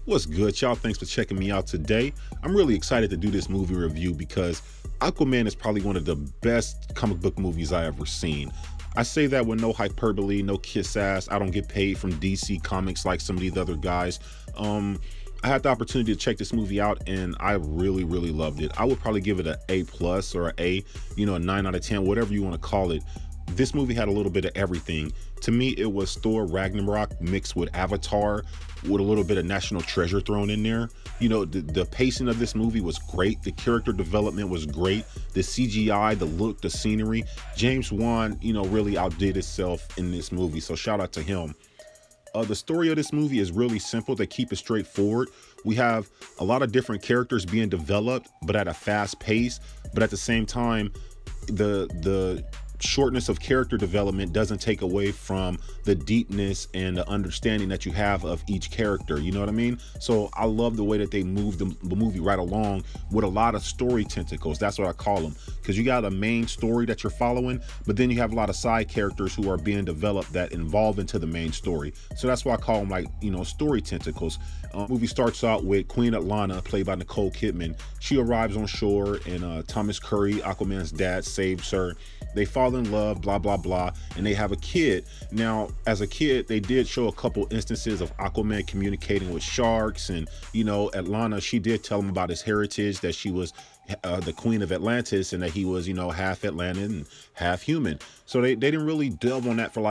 What's good, y'all? Thanks for checking me out today. I'm really excited to do this movie review because Aquaman is probably one of the best comic book movies I ever seen. I say that with no hyperbole, no kiss ass. I don't get paid from DC Comics like some of these other guys. I had the opportunity to check this movie out and I really loved it. I would probably give it an A+ or a 9 out of 10, whatever you want to call it. This movie had a little bit of everything. To me, it was Thor Ragnarok mixed with Avatar with a little bit of National Treasure thrown in there. The pacing of this movie was great. The character development was great. The CGI, the look, the scenery. James Wan, really outdid itself in this movie. So shout out to him. The story of this movie is really simple. They keep it straightforward. We have a lot of different characters being developed, but at a fast pace. But at the same time, the shortness of character development doesn't take away from the deepness and the understanding that you have of each character. You know what I mean? So I love the way that they moved the movie right along with a lot of story tentacles. That's what I call them, because you got a main story that you're following, but then you have a lot of side characters who are being developed that involve into the main story. So that's why I call them story tentacles. Movie starts out with Queen Atlanta, played by Nicole Kidman. She arrives on shore and Thomas Curry, Aquaman's dad, saves her. They fall in love, blah blah, and they have a kid. Now, as a kid, they did show a couple instances of Aquaman communicating with sharks, and Atlanta, she did tell him about his heritage, that she was the queen of Atlantis, and that he was half Atlantean and half human. So they didn't really delve on that for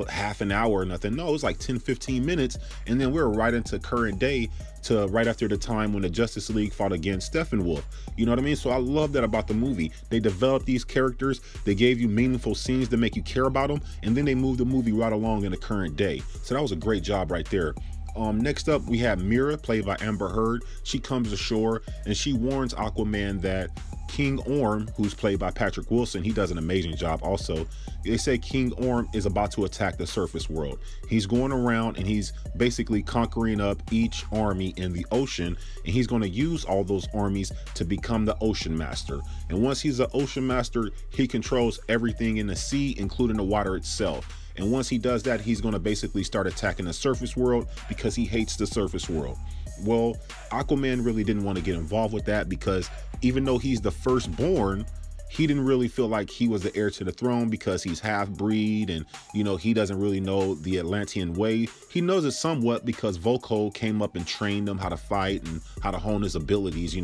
half an hour or nothing. No, it was like 10-15 minutes, and then we were right into current day, to right after the time when the Justice League fought against Steppenwolf. You know what I mean? So I love that about the movie. They developed these characters, they gave you meaningful scenes to make you care about them, and then they moved the movie right along in the current day. So that was a great job right there. Next up, we have Mira, played by Amber Heard. She comes ashore and she warns Aquaman that King Orm, who's played by Patrick Wilson, he does an amazing job also. They say King Orm is about to attack the surface world. He's going around and he's basically conquering up each army in the ocean, and he's going to use all those armies to become the ocean master. And once he's the ocean master, he controls everything in the sea, including the water itself. And once he does that, he's going to basically start attacking the surface world because he hates the surface world. Well, Aquaman really didn't want to get involved with that, because even though he's the firstborn, he didn't really feel like he was the heir to the throne, because he's half-breed and, he doesn't really know the Atlantean way. He knows it somewhat because Volko came up and trained him how to fight and how to hone his abilities,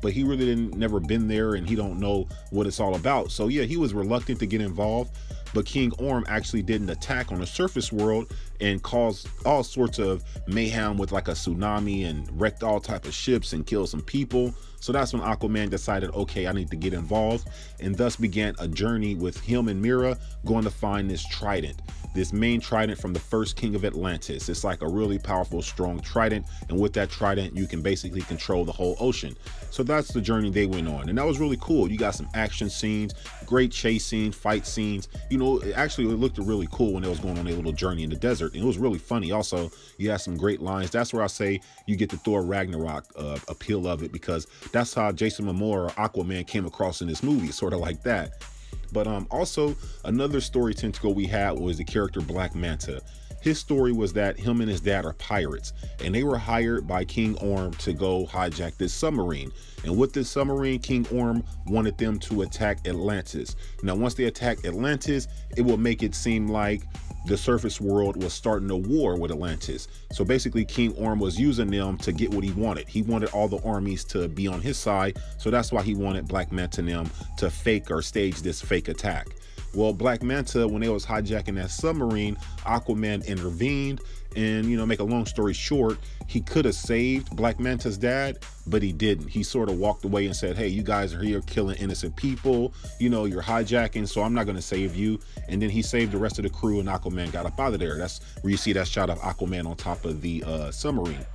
but he really never been there, and he don't know what it's all about. So yeah, he was reluctant to get involved. But King Orm actually did an attack on the surface world and caused all sorts of mayhem with like a tsunami, and wrecked all type of ships and killed some people. So that's when Aquaman decided, okay, I need to get involved, and thus began a journey with him and Mira going to find this trident, this main trident from the first king of Atlantis. It's like a really powerful, strong trident, and with that trident, you can basically control the whole ocean. So that's the journey they went on, and that was really cool. You got some action scenes, great chase scenes, fight scenes. It looked really cool when they was going on a little journey in the desert, and it was really funny. Also, you had some great lines. That's where I say you get the Thor Ragnarok appeal of it, because that's how Jason Momoa or Aquaman came across in this movie, sort of like that. But also another story tentacle we had was the character Black Manta. His story was that him and his dad are pirates, and they were hired by King Orm to go hijack this submarine. And with this submarine, King Orm wanted them to attack Atlantis. Now, once they attack Atlantis, it will make it seem like the surface world was starting a war with Atlantis. So basically, King Orm was using them to get what he wanted. He wanted all the armies to be on his side, so that's why he wanted Black Manta and them to fake or stage this fake attack. Well, Black Manta, when they was hijacking that submarine, Aquaman intervened, and make a long story short, he could have saved Black Manta's dad, but he didn't. He sort of walked away and said, hey, you guys are here killing innocent people, you're hijacking, so I'm not going to save you. And then he saved the rest of the crew, and Aquaman got up out of there. That's where you see that shot of Aquaman on top of the submarine.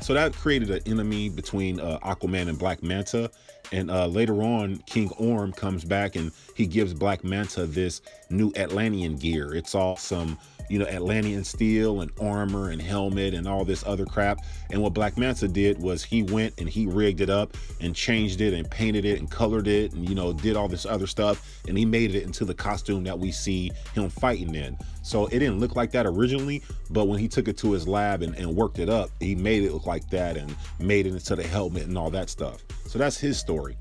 So that created an enemy between Aquaman and Black Manta. And later on, King Orm comes back and he gives Black Manta this new Atlantean gear. It's all some Atlantean steel and armor and helmet and all this other crap. And what Black Manta did was he went and he rigged it up and changed it and painted it and colored it and, did all this other stuff. And he made it into the costume that we see him fighting in. So it didn't look like that originally, but when he took it to his lab and worked it up, he made it look like that and made it into the helmet and all that stuff. So that's his story.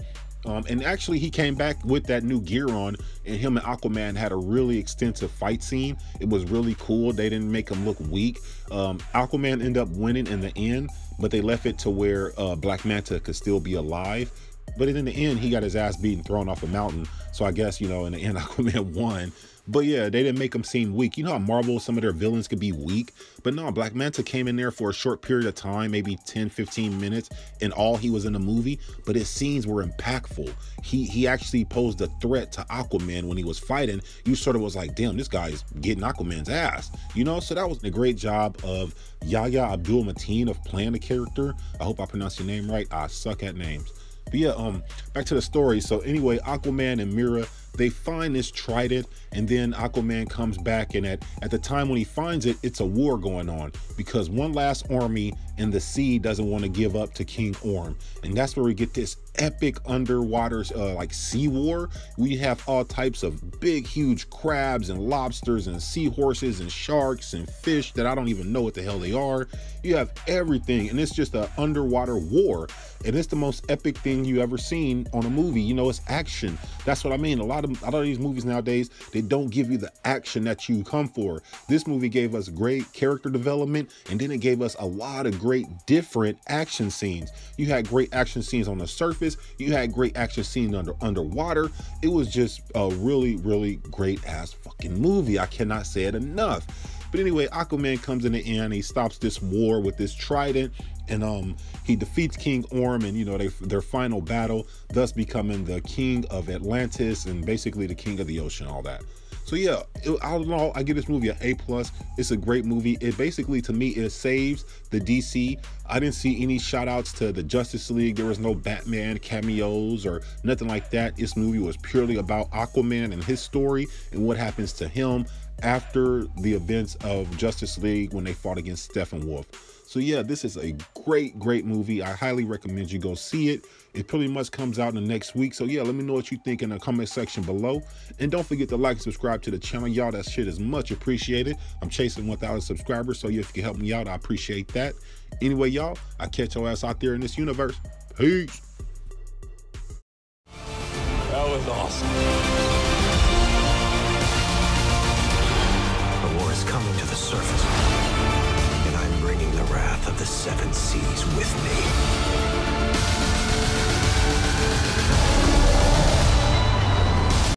And actually he came back with that new gear on, and him and Aquaman had a really extensive fight scene. It was really cool. They didn't make him look weak. Aquaman ended up winning in the end, but they left it to where Black Manta could still be alive. But in the end, he got his ass beaten, thrown off a mountain. So I guess, in the end, Aquaman won. But yeah, they didn't make him seem weak. You know how Marvel, some of their villains could be weak? But no, Black Manta came in there for a short period of time, maybe 10, 15 minutes, and all he was in the movie. But his scenes were impactful. He actually posed a threat to Aquaman when he was fighting. You sort of was like, damn, this guy's getting Aquaman's ass. So that was a great job of Yahya Abdul-Mateen of playing the character. I hope I pronounced your name right. I suck at names. But yeah, back to the story. So anyway, Aquaman and Mera, they find this trident, and then Aquaman comes back, and at the time when he finds it, it's a war going on because one last army in the sea doesn't want to give up to King Orm. And that's where we get this epic underwater like sea war. We have all types of big, huge crabs and lobsters and seahorses and sharks and fish that I don't even know what the hell they are. You have everything, and it's just an underwater war. And it's the most epic thing you ever seen on a movie. It's action. That's what I mean. A lot of these movies nowadays, they don't give you the action that you come for. This movie gave us great character development, and then it gave us a lot of great different action scenes. You had great action scenes on the surface. You had great action scenes underwater. It was just a really, really great ass fucking movie. I cannot say it enough. But anyway, Aquaman comes in the end. He stops this war with this trident, and he defeats King Orm, and their final battle, thus becoming the king of Atlantis and basically the king of the ocean, all that. So yeah, all in all, I give this movie an A+. It's a great movie. It basically, to me, it saves the DC. I didn't see any shout outs to the Justice League. There was no Batman cameos or nothing like that. This movie was purely about Aquaman and his story and what happens to him after the events of Justice League when they fought against Steppenwolf. So yeah, this is a great, great movie. I highly recommend you go see it. It pretty much comes out in the next week. So yeah, let me know what you think in the comment section below. And don't forget to like and subscribe to the channel, y'all. That shit is much appreciated. I'm chasing 1,000 subscribers. So yeah, if you can help me out, I appreciate that. Anyway, y'all, I catch your ass out there in this universe. Peace. That was awesome.